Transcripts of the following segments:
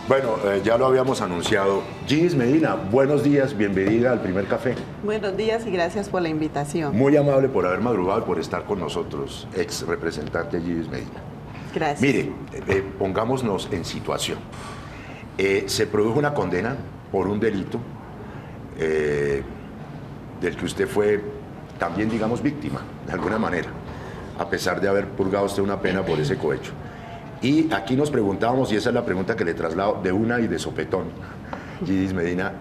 Bueno, ya lo habíamos anunciado. Gis Medina, buenos días, bienvenida al Primer Café. Buenos días y gracias por la invitación. Muy amable por haber madrugado y por estar con nosotros, ex representante Gis Medina. Gracias. Mire, pongámonos en situación. Se produjo una condena por un delito del que usted fue también, digamos, víctima, de alguna manera, a pesar de haber purgado usted una pena por ese cohecho. Y aquí nos preguntábamos, y esa es la pregunta que le traslado de una y de sopetón, Gis Medina,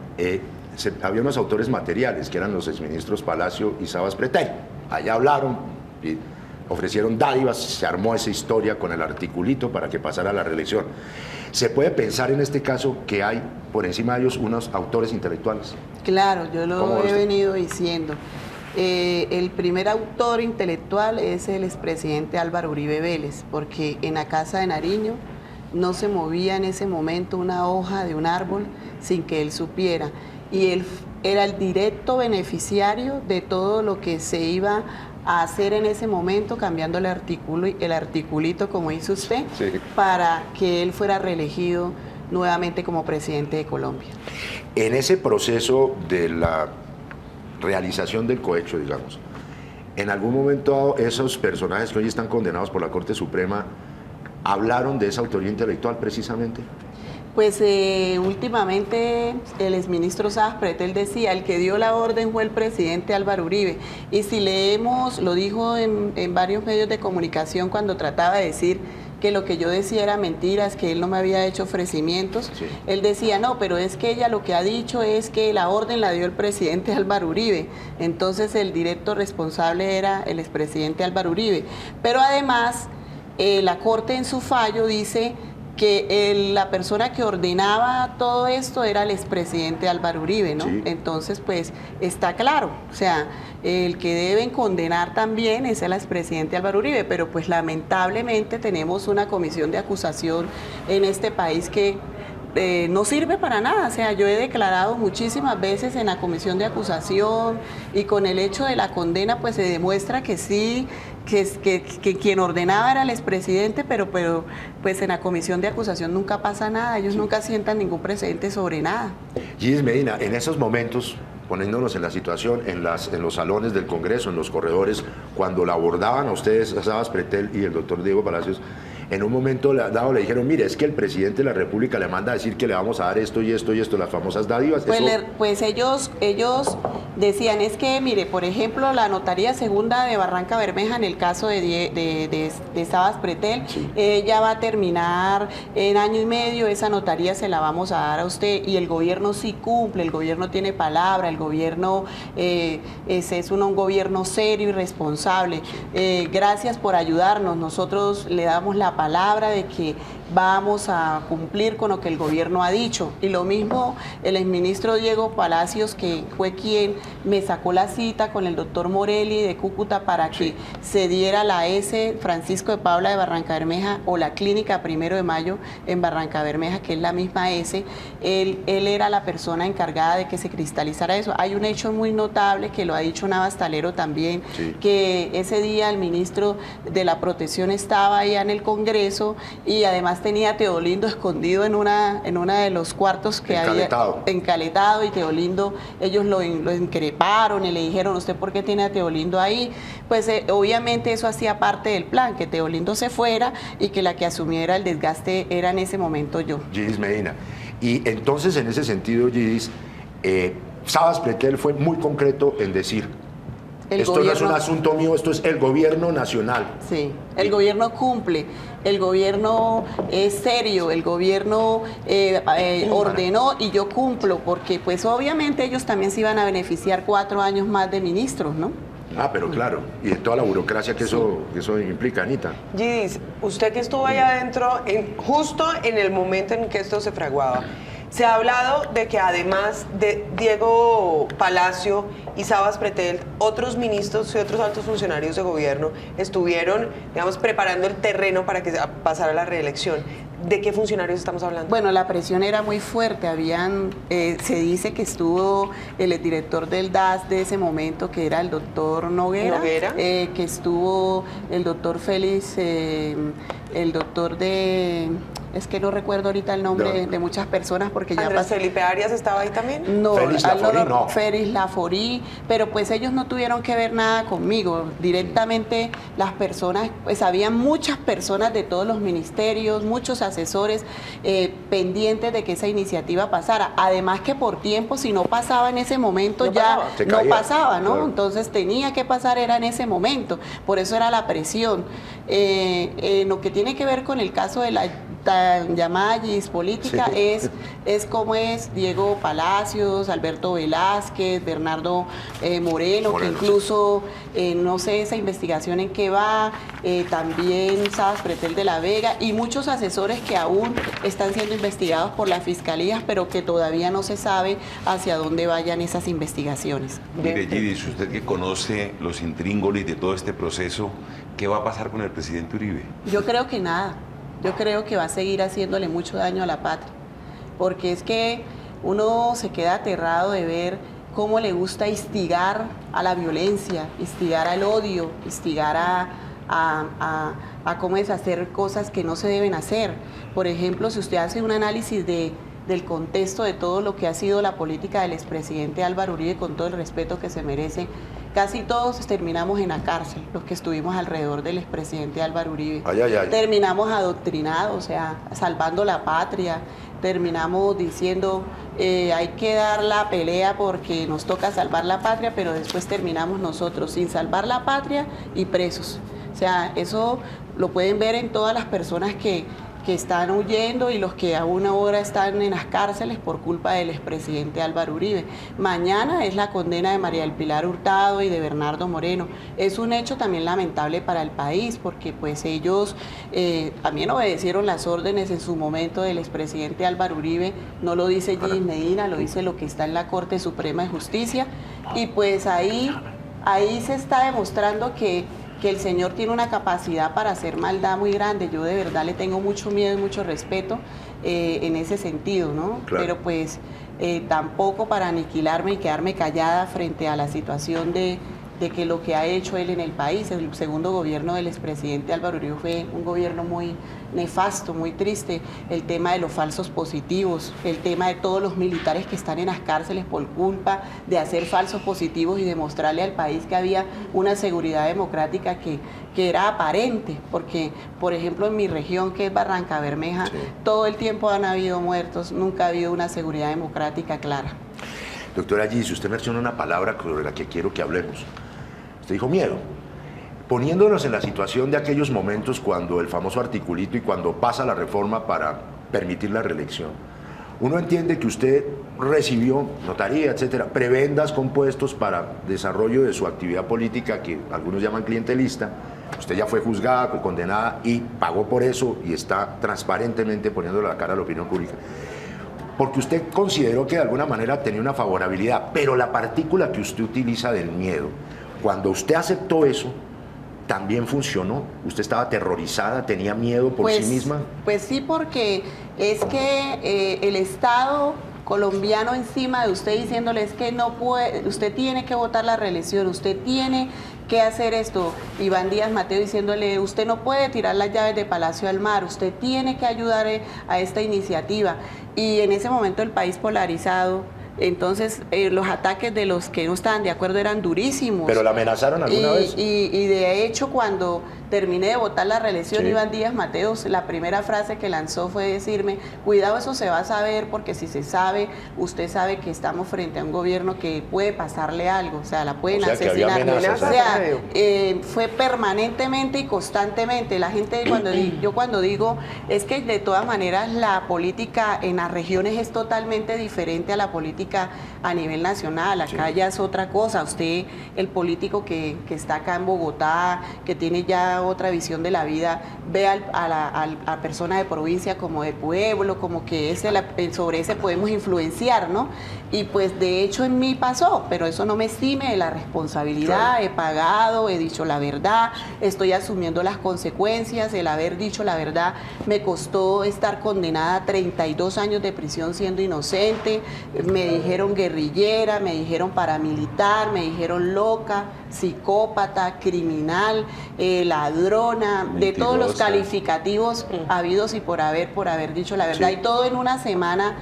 había unos autores materiales, que eran los exministros Palacio y Sabas Pretel. Allá hablaron, y ofrecieron dádivas, se armó esa historia con el articulito para que pasara la reelección. ¿Se puede pensar en este caso que hay por encima de ellos unos autores intelectuales? Claro, yo lo he venido diciendo. El primer autor intelectual es el expresidente Álvaro Uribe Vélez, porque en la Casa de Nariño no se movía en ese momento una hoja de un árbol sin que él supiera. Y él era el directo beneficiario de todo lo que se iba a hacer en ese momento, cambiando el articulito, como hizo usted, sí, para que él fuera reelegido nuevamente como presidente de Colombia. En ese proceso de la realización del cohecho, digamos, en algún momento esos personajes que hoy están condenados por la Corte Suprema hablaron de esa autoría intelectual precisamente. Pues últimamente el exministro Sabas Pretel decía, el que dio la orden fue el presidente Álvaro Uribe, y si leemos, lo dijo en varios medios de comunicación cuando trataba de decir que lo que yo decía era mentiras, que él no me había hecho ofrecimientos, sí. Él decía, no, pero es que ella lo que ha dicho es que la orden la dio el presidente Álvaro Uribe, entonces el directo responsable era el expresidente Álvaro Uribe, pero además la Corte en su fallo dice que la persona que ordenaba todo esto era el expresidente Álvaro Uribe, ¿no? Sí. Entonces, pues, está claro, o sea, el que deben condenar también es el expresidente Álvaro Uribe, pero pues lamentablemente tenemos una comisión de acusación en este país que no sirve para nada. O sea, yo he declarado muchísimas veces en la comisión de acusación y con el hecho de la condena pues se demuestra que sí, que quien ordenaba era el expresidente, pero pues en la comisión de acusación nunca pasa nada, ellos nunca sientan ningún precedente sobre nada. Gis Medina, en esos momentos, poniéndonos en la situación, en los salones del Congreso, en los corredores, cuando la abordaban a ustedes, a Sabas Pretel y el doctor Diego Palacios, en un momento dado le dijeron, mire, es que el presidente de la República le manda a decir que le vamos a dar esto y esto y esto, las famosas dádivas. Pues ellos decían, es que, mire, por ejemplo, la Notaría Segunda de Barranca Bermeja, en el caso de Sabas Pretel, sí, ella va a terminar en año y medio, esa notaría se la vamos a dar a usted, y el gobierno sí cumple, el gobierno tiene palabra, el gobierno es un gobierno serio y responsable. Gracias por ayudarnos, nosotros le damos la palabra de que vamos a cumplir con lo que el gobierno ha dicho. Y lo mismo el exministro Diego Palacios, que fue quien me sacó la cita con el doctor Morelli de Cúcuta para que se diera la S Francisco de Paula de Barranca Bermeja o la clínica 1 de Mayo en Barranca Bermeja, que es la misma S. Él era la persona encargada de que se cristalizara eso. Hay un hecho muy notable que lo ha dicho Navas Talero también, sí, que ese día el ministro de la Protección estaba allá en el Congreso y además tenía a Teodolindo escondido en una de los cuartos que había encaletado, y Teodolindo, ellos lo increparon y le dijeron, ¿usted por qué tiene a Teodolindo ahí? Pues obviamente eso hacía parte del plan, que Teodolindo se fuera y que la que asumiera el desgaste era en ese momento yo. Gis Medina. Y entonces en ese sentido, Gis, Sabas Pretel fue muy concreto en decir, esto no es un asunto mío, esto es el gobierno nacional. Sí, el gobierno cumple, el gobierno es serio, el gobierno ordenó y yo cumplo, porque pues obviamente ellos también se iban a beneficiar 4 años más de ministros, ¿no? Ah, pero claro, y de toda la burocracia que eso implica, Anita. Gis, usted que estuvo allá adentro, justo en el momento en que esto se fraguaba, se ha hablado de que además de Diego Palacio y Sabas Pretel, otros ministros y otros altos funcionarios de gobierno estuvieron, digamos, preparando el terreno para que pasara la reelección. ¿De qué funcionarios estamos hablando? Bueno, la presión era muy fuerte. Se dice que estuvo el director del DAS de ese momento, que era el doctor Noguera. Que estuvo el doctor Félix, el doctor de es que no recuerdo ahorita el nombre de muchas personas porque ya ¿Andrés Felipe Arias estaba ahí también? No, Félix Laforí, no. Félix Laforí, pero pues ellos no tuvieron que ver nada conmigo. Directamente las personas, pues había muchas personas de todos los ministerios, muchos asesores pendientes de que esa iniciativa pasara. Además que por tiempo, si no pasaba en ese momento, no pasaba, ¿no? Claro. Entonces tenía que pasar, era en ese momento. Por eso era la presión. Lo que tiene que ver con el caso de la llamada política es como es Diego Palacios, Alberto Velázquez, Bernardo Moreno, que incluso no sé esa investigación en qué va, también Sabas Pretel de la Vega y muchos asesores que aún están siendo investigados por las fiscalías, pero que todavía no se sabe hacia dónde vayan esas investigaciones. Mire, Gidis, usted que conoce los intríngulis de todo este proceso, ¿qué va a pasar con el presidente Uribe? Yo creo que nada. Yo creo que va a seguir haciéndole mucho daño a la patria, porque es que uno se queda aterrado de ver cómo le gusta instigar a la violencia, instigar al odio, instigar a cómo es hacer cosas que no se deben hacer. Por ejemplo, si usted hace un análisis del contexto de todo lo que ha sido la política del expresidente Álvaro Uribe, con todo el respeto que se merece, casi todos terminamos en la cárcel, los que estuvimos alrededor del expresidente Álvaro Uribe. Terminamos adoctrinados, o sea, salvando la patria, terminamos diciendo hay que dar la pelea porque nos toca salvar la patria, pero después terminamos nosotros sin salvar la patria y presos. O sea, eso lo pueden ver en todas las personas que están huyendo y los que aún ahora están en las cárceles por culpa del expresidente Álvaro Uribe. Mañana es la condena de María del Pilar Hurtado y de Bernardo Moreno. Es un hecho también lamentable para el país porque pues ellos también obedecieron las órdenes en su momento del expresidente Álvaro Uribe. No lo dice Gidis Medina, lo dice lo que está en la Corte Suprema de Justicia. Y pues ahí se está demostrando que el señor tiene una capacidad para hacer maldad muy grande. Yo de verdad le tengo mucho miedo y mucho respeto en ese sentido, ¿no? Claro. Pero pues tampoco para aniquilarme y quedarme callada frente a la situación de que lo que ha hecho él en el país. El segundo gobierno del expresidente Álvaro Uribe fue un gobierno muy nefasto, muy triste. El tema de los falsos positivos, el tema de todos los militares que están en las cárceles por culpa de hacer falsos positivos y demostrarle al país que había una seguridad democrática que era aparente, porque por ejemplo en mi región, que es Barranca Bermeja, todo el tiempo han habido muertos, nunca ha habido una seguridad democrática clara. Doctora Gidis, usted menciona una palabra sobre la que quiero que hablemos. Usted dijo miedo. Poniéndonos en la situación de aquellos momentos cuando el famoso articulito y cuando pasa la reforma para permitir la reelección, uno entiende que usted recibió, notaría, etcétera, prebendas compuestos para desarrollo de su actividad política que algunos llaman clientelista. Usted ya fue juzgada, condenada y pagó por eso y está transparentemente poniéndole la cara a la opinión pública. Porque usted consideró que de alguna manera tenía una favorabilidad, pero la partícula que usted utiliza del miedo, cuando usted aceptó eso, también funcionó. Usted estaba aterrorizada, tenía miedo por sí misma. Pues sí, porque es que el Estado colombiano encima de usted diciéndole es que no puede, usted tiene que votar la reelección, usted tiene que hacer esto. Iván Díaz Mateo diciéndole usted no puede tirar las llaves de Palacio al mar, usted tiene que ayudar a esta iniciativa. Y en ese momento el país polarizado, entonces los ataques de los que no estaban de acuerdo eran durísimos. ¿Pero la amenazaron alguna vez? Y de hecho cuando terminé de votar la reelección, Iván Díaz Mateos, la primera frase que lanzó fue decirme, cuidado, eso se va a saber, porque si se sabe, usted sabe que estamos frente a un gobierno que puede pasarle algo, o sea, la pueden asesinar. O sea, fue permanentemente y constantemente. La gente, yo cuando digo, es que de todas maneras la política en las regiones es totalmente diferente a la política a nivel nacional. Acá ya es otra cosa. Usted, el político que está acá en Bogotá, que tiene ya otra visión de la vida, ve a la persona de provincia como de pueblo, como que sobre ese podemos influenciar, ¿no? Y pues de hecho en mí pasó, pero eso no me exime de la responsabilidad. He pagado, he dicho la verdad, estoy asumiendo las consecuencias. El haber dicho la verdad me costó estar condenada a 32 años de prisión siendo inocente. Me dijeron guerrillera, me dijeron paramilitar, me dijeron loca, psicópata, criminal, ladrón. ladrona, de todos los Mentirosa. calificativos habidos y por haber dicho la verdad. Sí. Y todo en una semana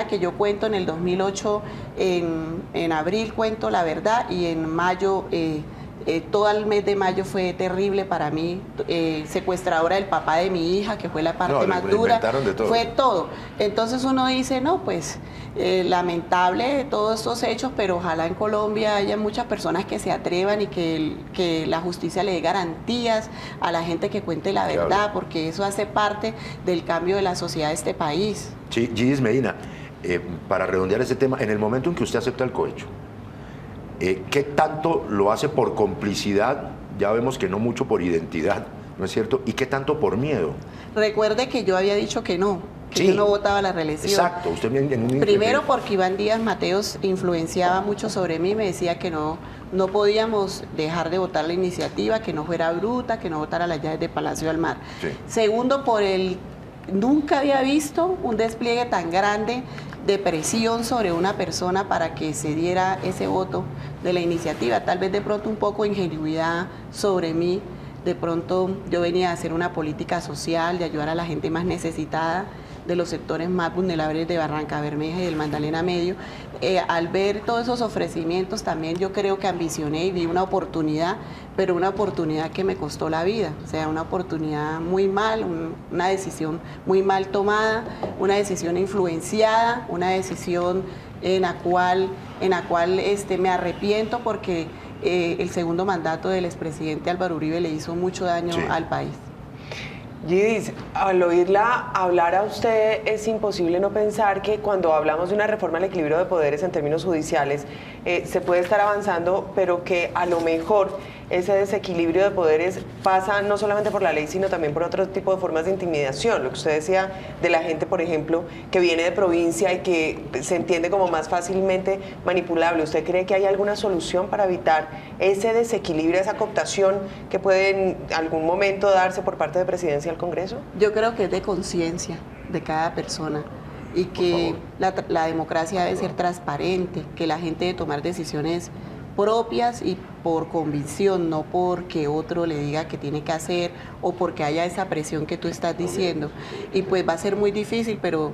que yo cuento en el 2008, en abril cuento la verdad y en mayo, todo el mes de mayo fue terrible para mí, secuestradora del papá de mi hija, que fue la parte No, más le dura, inventaron de todo. fue todo. Entonces uno dice, no, pues lamentable todos estos hechos, pero ojalá en Colombia haya muchas personas que se atrevan y que la justicia le dé garantías a la gente que cuente la Claro. verdad, porque eso hace parte del cambio de la sociedad de este país. Sí, Gidis Medina, para redondear ese tema, en el momento en que usted acepta el cohecho, ¿qué tanto lo hace por complicidad? Ya vemos que no mucho por identidad, ¿no es cierto? ¿Y qué tanto por miedo? Recuerde que yo había dicho que no, que Sí. yo no votaba la reelección. Exacto, usted en un Primero porque Iván Díaz Mateos influenciaba mucho sobre mí, me decía que no podíamos dejar de votar la iniciativa, que no fuera bruta, que no votara las llaves de Palacio del Mar. Sí. Segundo, nunca había visto un despliegue tan grande de presión sobre una persona para que se diera ese voto de la iniciativa. Tal vez de pronto un poco de ingenuidad sobre mí. De pronto yo venía a hacer una política social, de ayudar a la gente más necesitada, de los sectores más vulnerables de Barranca Bermeja y del Magdalena Medio. Al ver todos esos ofrecimientos también yo creo que ambicioné y vi una oportunidad, pero una oportunidad que me costó la vida, o sea, una oportunidad muy mal, una decisión muy mal tomada, una decisión influenciada, una decisión en la cual me arrepiento porque el segundo mandato del expresidente Álvaro Uribe le hizo mucho daño Sí. al país. Gidis, al oírla hablar a usted es imposible no pensar que cuando hablamos de una reforma al equilibrio de poderes en términos judiciales se puede estar avanzando, pero que a lo mejor ese desequilibrio de poderes pasa no solamente por la ley, sino también por otro tipo de formas de intimidación. Lo que usted decía de la gente, por ejemplo, que viene de provincia y que se entiende como más fácilmente manipulable. ¿Usted cree que hay alguna solución para evitar ese desequilibrio, esa cooptación que puede en algún momento darse por parte de Presidencia del Congreso? Yo creo que es de conciencia de cada persona y que la democracia debe ser transparente, que la gente debe tomar decisiones propias y por convicción, no porque otro le diga que tiene que hacer o porque haya esa presión que tú estás diciendo. Y pues va a ser muy difícil, pero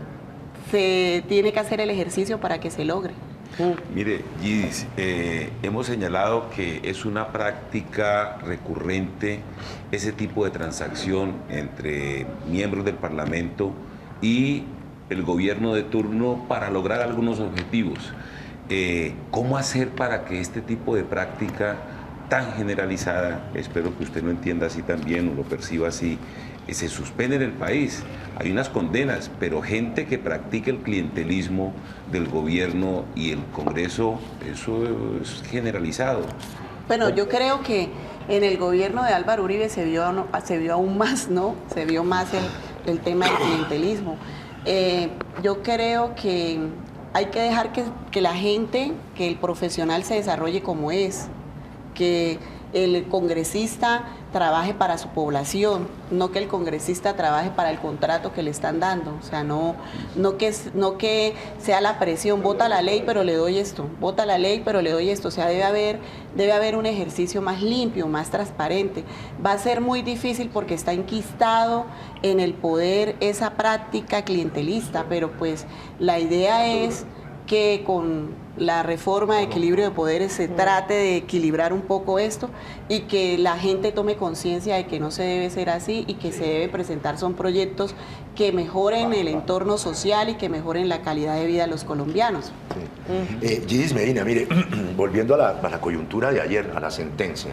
se tiene que hacer el ejercicio para que se logre. Mire, Gidis, hemos señalado que es una práctica recurrente ese tipo de transacción entre miembros del Parlamento y el gobierno de turno para lograr algunos objetivos. ¿Cómo hacer para que este tipo de práctica tan generalizada, espero que usted lo entienda así también o lo perciba así, se suspende en el país? Hay unas condenas, pero gente que practica el clientelismo del gobierno y el Congreso, eso es generalizado. Bueno, yo creo que en el gobierno de Álvaro Uribe se vio aún más, ¿no? Se vio más el tema del clientelismo. Yo creo que hay que dejar que la gente, que el profesional se desarrolle como es, que el congresista trabaje para su población, no que el congresista trabaje para el contrato que le están dando. O sea, no que sea la presión, vota la ley pero le doy esto, vota la ley pero le doy esto. O sea, debe haber un ejercicio más limpio, más transparente. Va a ser muy difícil porque está enquistado en el poder esa práctica clientelista, pero pues la idea es que con la reforma de equilibrio de poderes se trate de equilibrar un poco esto y que la gente tome conciencia de que no se debe ser así y que se debe presentar son proyectos que mejoren el entorno social y que mejoren la calidad de vida de los colombianos. Gidis Medina, mire, volviendo a la coyuntura de ayer, a la sentencia,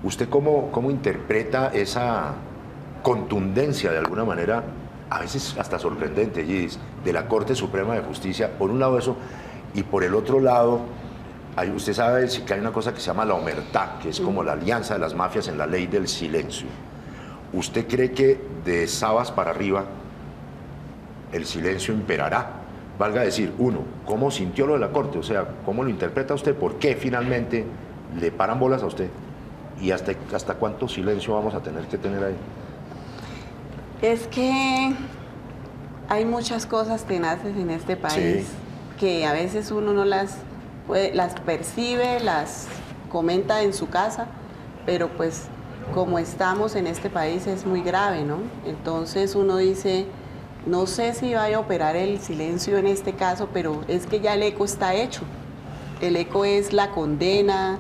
¿usted cómo interpreta esa contundencia de alguna manera, a veces hasta sorprendente, Gidis, de la Corte Suprema de Justicia? Por un lado eso, y por el otro lado, usted sabe que hay una cosa que se llama la omertá, que es como la alianza de las mafias en la ley del silencio. ¿Usted cree que de Sabas para arriba el silencio imperará? Valga decir, uno, ¿cómo sintió lo de la Corte? O sea, ¿cómo lo interpreta usted? ¿Por qué finalmente le paran bolas a usted? ¿Y hasta cuánto silencio vamos a tener que tener ahí? Es que hay muchas cosas tenaces en este país que a veces uno no las percibe, las comenta en su casa, pero pues como estamos en este país es muy grave, ¿no? Entonces uno dice, no sé si vaya a operar el silencio en este caso, pero es que ya el eco está hecho. El eco es la condena,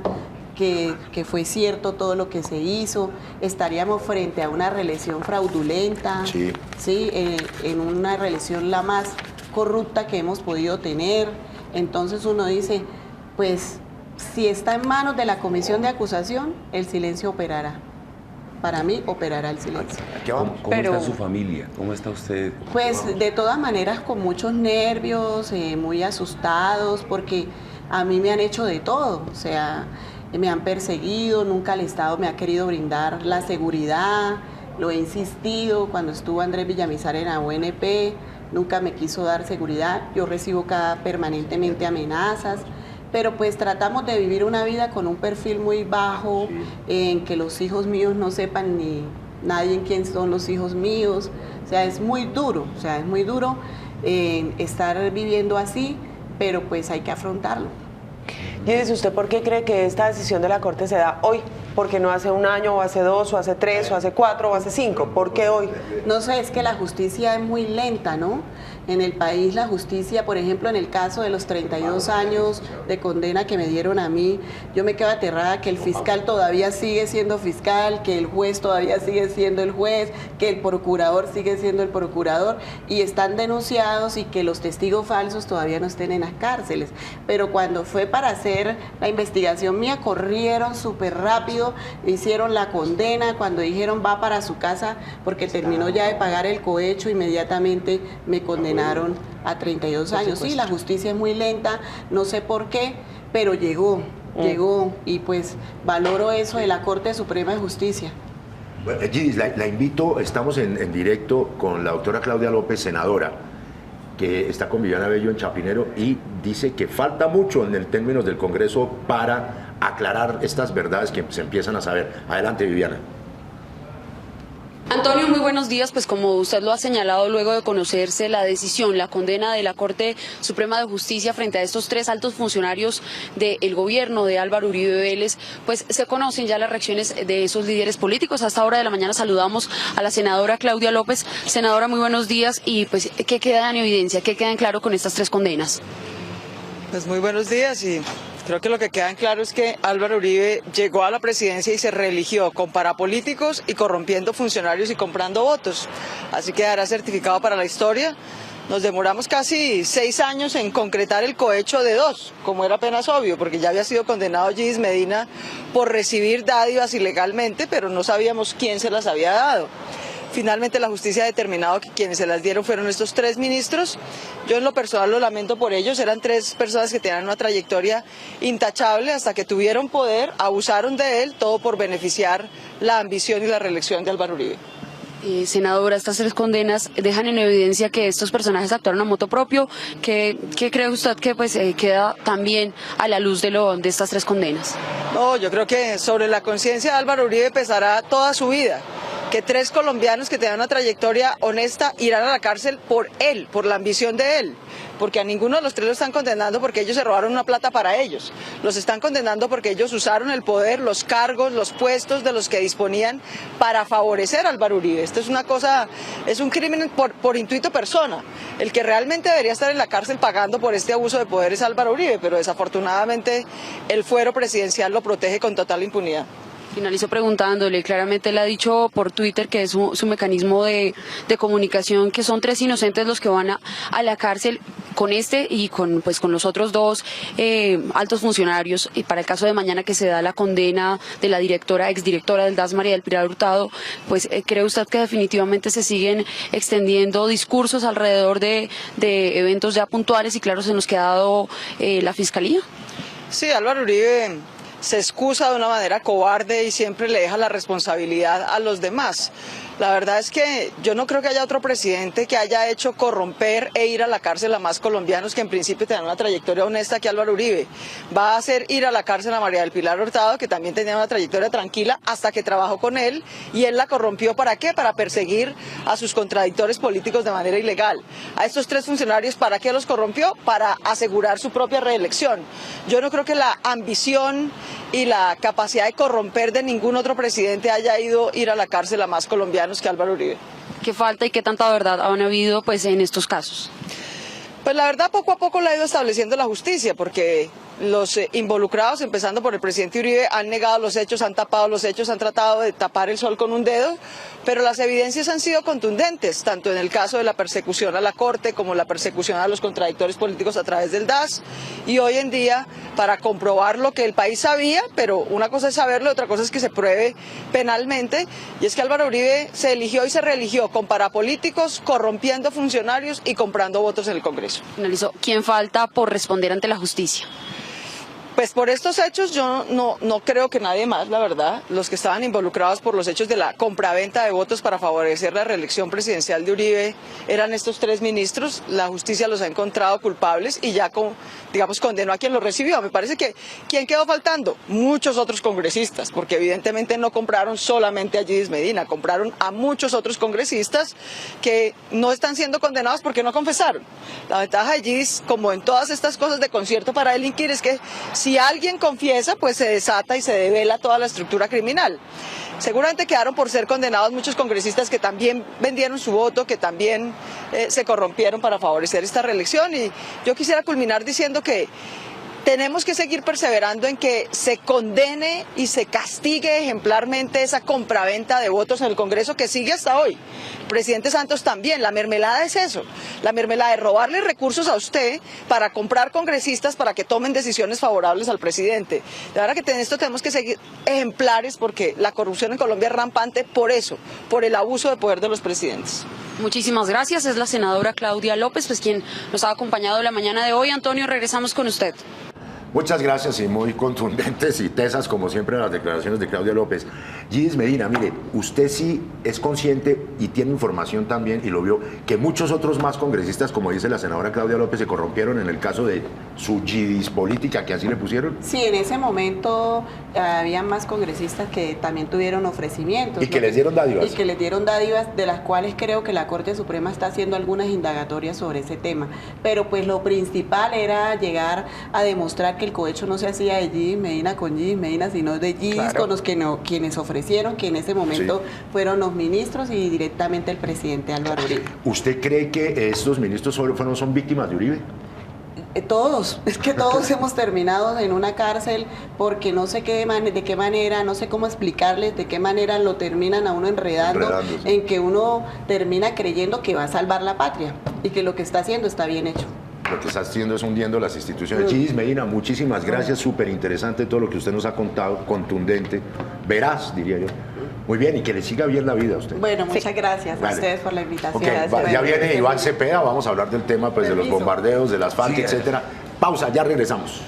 que fue cierto todo lo que se hizo, estaríamos frente a una reelección fraudulenta, sí. ¿sí? En una reelección la más corrupta que hemos podido tener. Entonces uno dice, pues si está en manos de la comisión de acusación, el silencio operará. Para mí operará el silencio. ¿Cómo está su familia? ¿Cómo está usted? Pues de todas maneras con muchos nervios, muy asustados, porque a mí me han hecho de todo, o sea, me han perseguido, nunca el Estado me ha querido brindar la seguridad, lo he insistido, cuando estuvo Andrés Villamizar en la UNP, nunca me quiso dar seguridad, yo recibo permanentemente amenazas, pero pues tratamos de vivir una vida con un perfil muy bajo, en que los hijos míos no sepan ni nadie en quién son los hijos míos, o sea, es muy duro, estar viviendo así, pero pues hay que afrontarlo. Y dice, ¿usted por qué cree que esta decisión de la Corte se da hoy? ¿Por qué no hace un año, o hace 2, o hace 3, o hace 4, o hace 5? ¿Por qué hoy? No sé, es que la justicia es muy lenta, ¿no? En el país la justicia, por ejemplo, en el caso de los 32 años de condena que me dieron a mí, yo me quedo aterrada que el fiscal todavía sigue siendo fiscal, que el juez todavía sigue siendo el juez, que el procurador sigue siendo el procurador y están denunciados y que los testigos falsos todavía no estén en las cárceles. Pero cuando fue para hacer la investigación mía, corrieron súper rápido, hicieron la condena, cuando dijeron va para su casa porque terminó ya de pagar el cohecho, inmediatamente me condenaron a 32 años. Sí, la justicia es muy lenta, no sé por qué, pero llegó y pues valoro eso de la Corte Suprema de Justicia. Bueno, Gidis, la invito, estamos en directo con la doctora Claudia López, senadora, que está con Viviana Bello en Chapinero y dice que falta mucho en el términos del Congreso para aclarar estas verdades que se empiezan a saber. Adelante, Viviana. Antonio, muy buenos días. Pues como usted lo ha señalado, luego de conocerse la decisión, la condena de la Corte Suprema de Justicia frente a estos 3 altos funcionarios del gobierno de Álvaro Uribe Vélez, pues se conocen ya las reacciones de esos líderes políticos. A esta hora de la mañana saludamos a la senadora Claudia López. Senadora, muy buenos días. Y pues, ¿qué queda en evidencia? ¿Qué queda en claro con estas 3 condenas? Pues muy buenos días y creo que lo que queda en claro es que Álvaro Uribe llegó a la presidencia y se reeligió con parapolíticos y corrompiendo funcionarios y comprando votos. Así quedará certificado para la historia. Nos demoramos casi 6 años en concretar el cohecho de 2, como era apenas obvio, porque ya había sido condenado Gidis Medina por recibir dádivas ilegalmente, pero no sabíamos quién se las había dado. Finalmente la justicia ha determinado que quienes se las dieron fueron estos 3 ministros. Yo en lo personal lo lamento por ellos, eran 3 personas que tenían una trayectoria intachable, hasta que tuvieron poder, abusaron de él, todo por beneficiar la ambición y la reelección de Álvaro Uribe. Senadora, estas 3 condenas dejan en evidencia que estos personajes actuaron a motu propio. ¿Qué cree usted que pues queda también a la luz de estas 3 condenas? No, yo creo que sobre la conciencia de Álvaro Uribe pesará toda su vida. Que 3 colombianos que tenían una trayectoria honesta irán a la cárcel por él, por la ambición de él. Porque a ninguno de los 3 lo están condenando porque ellos se robaron una plata para ellos. Los están condenando porque ellos usaron el poder, los cargos, los puestos de los que disponían para favorecer a Álvaro Uribe. Esto es una cosa, es un crimen por intuito persona. El que realmente debería estar en la cárcel pagando por este abuso de poder es Álvaro Uribe, pero desafortunadamente el fuero presidencial lo protege con total impunidad. Finalizo preguntándole, claramente él ha dicho por Twitter que es su mecanismo de comunicación, que son 3 inocentes los que van a la cárcel con este y con los otros 2 altos funcionarios. Y para el caso de mañana que se da la condena de la exdirectora del DAS, María del Pilar Hurtado, pues ¿cree usted que definitivamente se siguen extendiendo discursos alrededor de eventos ya puntuales y claros en los que ha dado la Fiscalía? Sí, Álvaro Uribe se excusa de una manera cobarde y siempre le deja la responsabilidad a los demás. La verdad es que yo no creo que haya otro presidente que haya hecho corromper e ir a la cárcel a más colombianos que en principio tenían una trayectoria honesta que Álvaro Uribe. Va a hacer ir a la cárcel a María del Pilar Hurtado, que también tenía una trayectoria tranquila hasta que trabajó con él, y él la corrompió. ¿Para qué? Para perseguir a sus contradictores políticos de manera ilegal. A estos 3 funcionarios, ¿para qué los corrompió? Para asegurar su propia reelección. Yo no creo que la ambición y la capacidad de corromper de ningún otro presidente haya ido ir a la cárcel a más colombianos que Álvaro Uribe. ¿Qué falta y qué tanta verdad han habido pues en estos casos? Pues la verdad poco a poco la ha ido estableciendo la justicia, porque los involucrados, empezando por el presidente Uribe, han negado los hechos, han tapado los hechos, han tratado de tapar el sol con un dedo, pero las evidencias han sido contundentes, tanto en el caso de la persecución a la Corte como la persecución a los contradictores políticos a través del DAS, y hoy en día, para comprobar lo que el país sabía, pero una cosa es saberlo, otra cosa es que se pruebe penalmente, y es que Álvaro Uribe se eligió y se reeligió con parapolíticos, corrompiendo funcionarios y comprando votos en el Congreso. Finalizó. ¿Quién falta por responder ante la justicia? Pues por estos hechos yo no creo que nadie más, la verdad. Los que estaban involucrados por los hechos de la compraventa de votos para favorecer la reelección presidencial de Uribe eran estos 3 ministros. La justicia los ha encontrado culpables y ya, digamos, condenó a quien los recibió. Me parece que ¿quién quedó faltando? Muchos otros congresistas, porque evidentemente no compraron solamente a Yidis Medina, compraron a muchos otros congresistas que no están siendo condenados porque no confesaron. La ventaja de Yidis, como en todas estas cosas de concierto para delinquir, es que si alguien confiesa, pues se desata y se devela toda la estructura criminal. Seguramente quedaron por ser condenados muchos congresistas que también vendieron su voto, que también se corrompieron para favorecer esta reelección. Y yo quisiera culminar diciendo que tenemos que seguir perseverando en que se condene y se castigue ejemplarmente esa compraventa de votos en el Congreso que sigue hasta hoy. El presidente Santos también, la mermelada es eso, la mermelada de robarle recursos a usted para comprar congresistas para que tomen decisiones favorables al presidente. De verdad que en esto tenemos que seguir ejemplares porque la corrupción en Colombia es rampante por eso, por el abuso de poder de los presidentes. Muchísimas gracias. Es la senadora Claudia López, pues quien nos ha acompañado la mañana de hoy. Antonio, regresamos con usted. Muchas gracias y muy contundentes y tesas, como siempre, las declaraciones de Claudia López. Yidis Medina, mire, usted sí es consciente y tiene información también, y lo vio, que muchos otros más congresistas, como dice la senadora Claudia López, se corrompieron en el caso de su Yidis política, que así le pusieron. Sí, en ese momento había más congresistas que también tuvieron ofrecimientos. Y que les dieron dádivas. Y que les dieron dádivas, de las cuales creo que la Corte Suprema está haciendo algunas indagatorias sobre ese tema. Pero pues lo principal era llegar a demostrar que el cohecho no se hacía de Yidis Medina con Yidis Medina, sino de Yidis Claro. con los que quienes ofrecieron, que en ese momento fueron los ministros y directamente el presidente Álvaro Uribe. ¿Usted cree que estos ministros son víctimas de Uribe? Todos, es que todos hemos terminado en una cárcel porque no sé de qué manera, no sé cómo explicarles de qué manera lo terminan a uno enredando, en que uno termina creyendo que va a salvar la patria y que lo que está haciendo está bien hecho. Lo que está haciendo es hundiendo las instituciones. Yidis Medina, muchísimas gracias, súper interesante todo lo que usted nos ha contado, contundente, veraz, diría yo. Muy bien, y que le siga bien la vida a usted. Bueno, muchas gracias a ustedes por la invitación. Okay, ya viene Iván Cepeda, vamos a hablar del tema pues, de los bombardeos, de las FARC, etcétera. Pausa, ya regresamos.